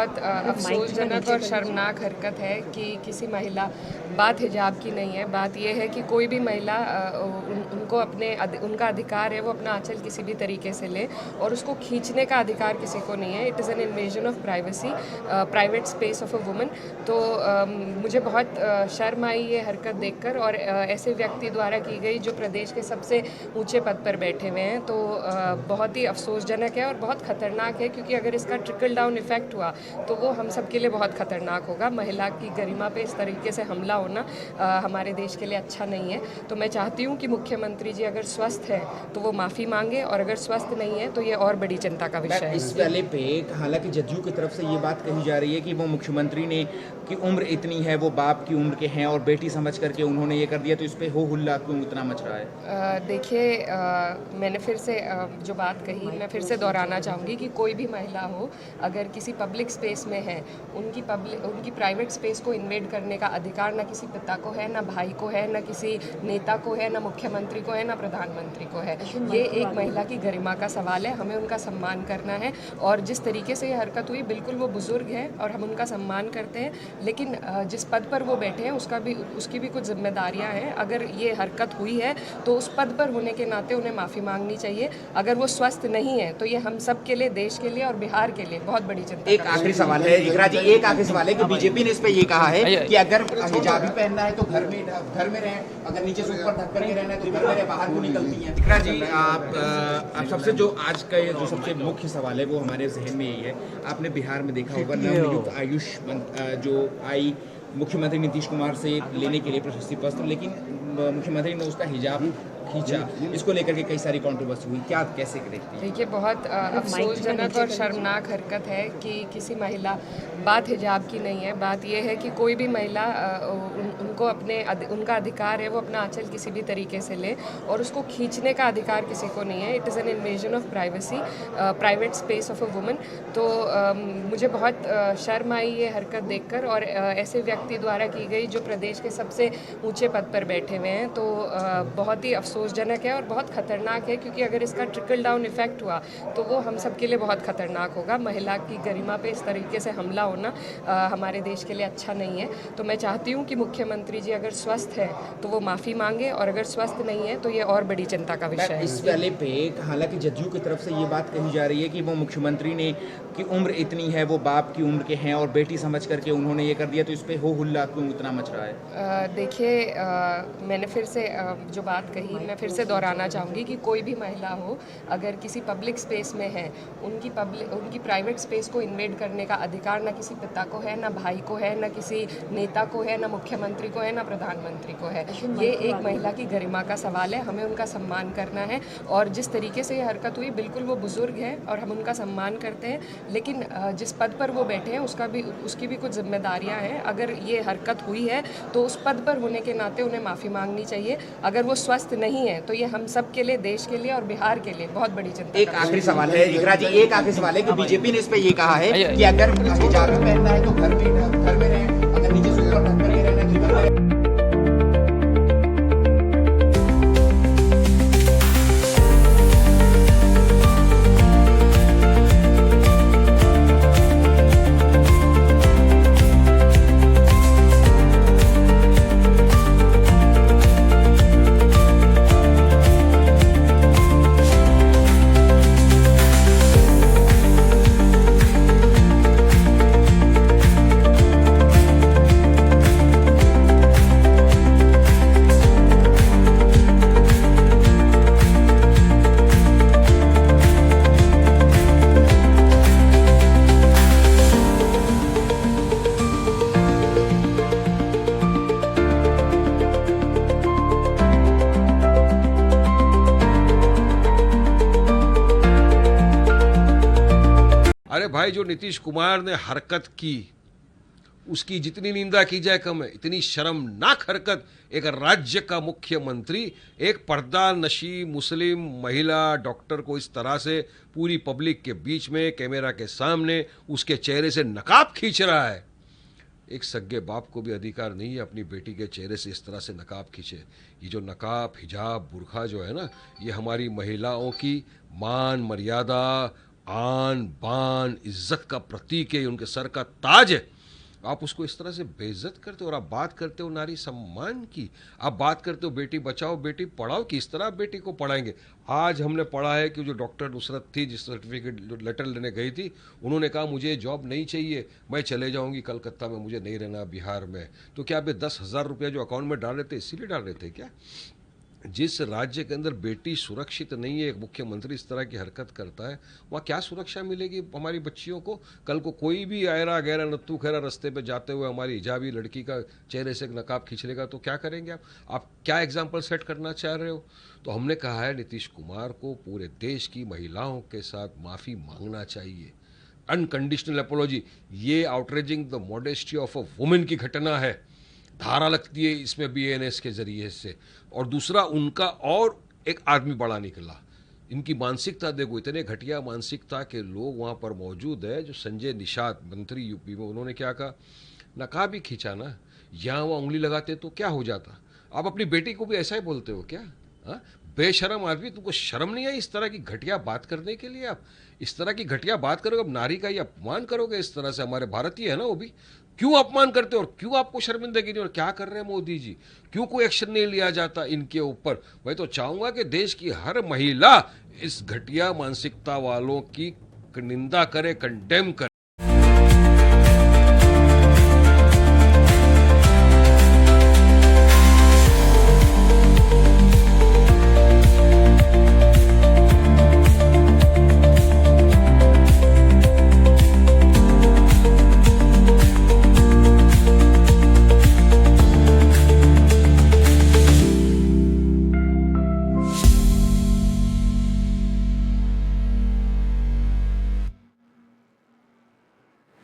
बहुत अफसोसजनक और शर्मनाक हरकत है कि किसी महिला, बात हिजाब की नहीं है, बात यह है कि कोई भी महिला उनको उनका अधिकार है वो अपना आंचल किसी भी तरीके से ले और उसको खींचने का अधिकार किसी को नहीं है। It is an invasion of privacy, private space of a woman. तो मुझे बहुत शर्म आई ये हरकत देखकर, और ऐसे व्यक्ति द्वारा की गई जो प्रदेश के सबसे ऊंचे पद पर बैठे हुए हैं। तो बहुत ही अफसोसजनक है और बहुत खतरनाक है, क्योंकि अगर इसका ट्रिकल डाउन इफेक्ट हुआ तो वो हम सब के लिए बहुत खतरनाक होगा। महिला की गरिमा पे इस तरीके से हमला होना हमारे देश के लिए अच्छा नहीं है। तो मैं चाहती हूँ कि मुख्यमंत्री जी अगर स्वस्थ है तो वो माफ़ी मांगे, और अगर स्वस्थ नहीं है तो ये और बड़ी चिंता का विषय है। इस वाले पे हालांकि जदयू की तरफ से ये बात कही जा रही है कि वो मुख्यमंत्री ने की उम्र इतनी है, वो बाप की उम्र के हैं और बेटी समझ करके उन्होंने ये कर दिया, तो इस पे हो हुल्ला क्यों इतना मच रहा है? देखिए, मैंने फिर से जो बात कही मैं फिर से दोहराना चाहूँगी कि कोई भी महिला हो अगर किसी पब्लिक स्पेस में है, उनकी प्राइवेट स्पेस को इन्वेड करने का अधिकार ना किसी पिता को है, ना भाई को है, ना किसी नेता को है, ना मुख्यमंत्री को है, ना प्रधानमंत्री को है। ये एक महिला की गरिमा का सवाल है, हमें उनका सम्मान करना है। और जिस तरीके से ये हरकत हुई, बिल्कुल वो बुजुर्ग है और हम उनका सम्मान करते हैं, लेकिन जिस पद पर वो बैठे हैं उसकी भी कुछ जिम्मेदारियां हैं। अगर ये हरकत हुई है तो उस पद पर होने के नाते उन्हें माफ़ी मांगनी चाहिए। अगर वो स्वस्थ नहीं है तो ये हम सब के लिए, देश के लिए और बिहार के लिए बहुत बड़ी चिंता। एक आखिरी सवाल है इकरा जी, एक आखिरी सवाल है कि बीजेपी ने इस पे ये कहा है कि अगर हिजाब ही पहनना है तो घर में रहें, अगर नीचे से ऊपर ढक करके रहना है तो घर में रहे, बाहर क्यों निकलती हैं? इकरा जी, आप सबसे जो आज का जो सबसे मुख्य सवाल है वो हमारे जहन में यही है। आपने बिहार में देखा होगा नवनियुक्त आयुष जो आई मुख्यमंत्री नीतीश कुमार से लेने के लिए प्रशस्ति पत्र, लेकिन मुख्यमंत्री ने उसका हिजाब खींचा, इसको लेकर के कई सारी कंट्रोवर्सी हुई, क्या कैसे देखती हैं? देखिए, बहुत अफसोसजनक और शर्मनाक हरकत है कि किसी महिला, बात हिजाब की नहीं है, बात यह है कि कोई भी महिला उनका अधिकार है वो अपना आंचल किसी भी तरीके से ले और उसको खींचने का अधिकार किसी को नहीं है। It is an invasion of privacy, private space of a woman. तो मुझे बहुत शर्म आई ये हरकत देखकर, और ऐसे व्यक्ति द्वारा की गई जो प्रदेश के सबसे ऊंचे पद पर बैठे हुए हैं। तो बहुत ही अफसोसजनक है और बहुत खतरनाक है, क्योंकि अगर इसका ट्रिकल डाउन इफेक्ट हुआ तो वो हम सब के लिए बहुत खतरनाक होगा। महिला की गरिमा पे इस तरीके से हमला होना हमारे देश के लिए अच्छा नहीं है। तो मैं चाहती हूँ कि मुख्यमंत्री जी अगर स्वस्थ है तो वो माफ़ी मांगे, और अगर स्वस्थ नहीं है तो ये और बड़ी चिंता का विषय है। इस वाले पे हालांकि जदयू की तरफ से ये बात कही जा रही है कि वो मुख्यमंत्री ने की उम्र इतनी है, वो बाप की उम्र के हैं और बेटी समझ करके उन्होंने ये कर दिया, तो इस पे हो हुल्ला क्यों इतना मच रहा है? देखिए, मैंने फिर से जो बात कही मैं फिर से दोहराना चाहूँगी कि कोई भी महिला हो अगर किसी पब्लिक स्पेस में है, उनकी प्राइवेट स्पेस को इन्वेड करने का अधिकार ना किसी पिता को है, ना भाई को है, ना किसी नेता को है, ना मुख्यमंत्री को है, ना प्रधानमंत्री को है। ये एक महिला की गरिमा का सवाल है, हमें उनका सम्मान करना है। और जिस तरीके से ये हरकत हुई, बिल्कुल वो बुजुर्ग है और हम उनका सम्मान करते हैं, लेकिन जिस पद पर वो बैठे हैं उसकी भी कुछ जिम्मेदारियां हैं। अगर ये हरकत हुई है तो उस पद पर होने के नाते उन्हें माफ़ी मांगनी चाहिए। अगर वो स्वस्थ नहीं है तो ये हम सब के लिए, देश के लिए और बिहार के लिए बहुत बड़ी चिंता। एक आखिरी सवाल है इकरा जी, एक आखिरी सवाल है कि बीजेपी ने इस पे ये कहा है कि अगर हिजाब ही पहनना है तो घर में रहें, अगर नीचे से ऊपर ढक करके रहना है तो घर में रहें। अरे भाई, जो नीतीश कुमार ने हरकत की उसकी जितनी निंदा की जाए कम है। इतनी शर्मनाक हरकत, एक राज्य का मुख्यमंत्री एक पर्दा नशी मुस्लिम महिला डॉक्टर को इस तरह से पूरी पब्लिक के बीच में कैमरा के सामने उसके चेहरे से नकाब खींच रहा है। एक सगे बाप को भी अधिकार नहीं है अपनी बेटी के चेहरे से इस तरह से नकाब खींचे। ये जो नकाब, हिजाब, बुरखा जो है ना, ये हमारी महिलाओं की मान मर्यादा आन बान इज्जत का प्रतीक है, उनके सर का ताज है, आप उसको इस तरह से बेइज्जत करते हो। और आप बात करते हो नारी सम्मान की, आप बात करते हो बेटी बचाओ बेटी पढ़ाओ की, इस तरह आप बेटी को पढ़ाएंगे। आज हमने पढ़ा है कि जो डॉक्टर नुसरत थी, जिस सर्टिफिकेट जो लेटर लेने गई थी, उन्होंने कहा मुझे जॉब नहीं चाहिए, मैं चले जाऊंगी कलकत्ता में, मुझे नहीं रहना बिहार में। तो क्या आप ये 10,000 रुपया जो अकाउंट में डाल रहे थे इसीलिए डाल रहे थे क्या? जिस राज्य के अंदर बेटी सुरक्षित नहीं है, एक मुख्यमंत्री इस तरह की हरकत करता है, वहाँ क्या सुरक्षा मिलेगी हमारी बच्चियों को? कल को कोई भी आयरा गहरा नत्थू खैरा रास्ते पे जाते हुए हमारी हिजाबी लड़की का चेहरे से एक नकाब खींच लेगा तो क्या करेंगे आप क्या एग्जाम्पल सेट करना चाह रहे हो? तो हमने कहा है नीतीश कुमार को पूरे देश की महिलाओं के साथ माफ़ी मांगना चाहिए, अनकंडीशनल अपोलॉजी। ये outraging the modesty of a women की घटना है, धारा लगती है इसमें बीएनएस के जरिए से। और दूसरा, उनका और एक आदमी बड़ा निकला। इनकी मानसिकता देखो, इतने घटिया मानसिकता के लोग वहाँ पर मौजूद है। जो संजय निषाद मंत्री यूपी में, उन्होंने क्या कहा, नकाब ही खींचा ना, यहाँ वहाँ उंगली लगाते तो क्या हो जाता? आप अपनी बेटी को भी ऐसा ही बोलते हो क्या? हाँ, बेशरम आदमी, तुमको शर्म नहीं आई इस तरह की घटिया बात करने के लिए? आप इस तरह की घटिया बात करोगे, अब नारी का ही अपमान करोगे इस तरह से। हमारे भारतीय है ना वो भी, क्यों अपमान करते हो और क्यों आपको शर्मिंदगी नहीं? और क्या कर रहे हैं मोदी जी? क्यों कोई एक्शन नहीं लिया जाता इनके ऊपर? मैं तो चाहूंगा कि देश की हर महिला इस घटिया मानसिकता वालों की निंदा करे, कंडेम करे।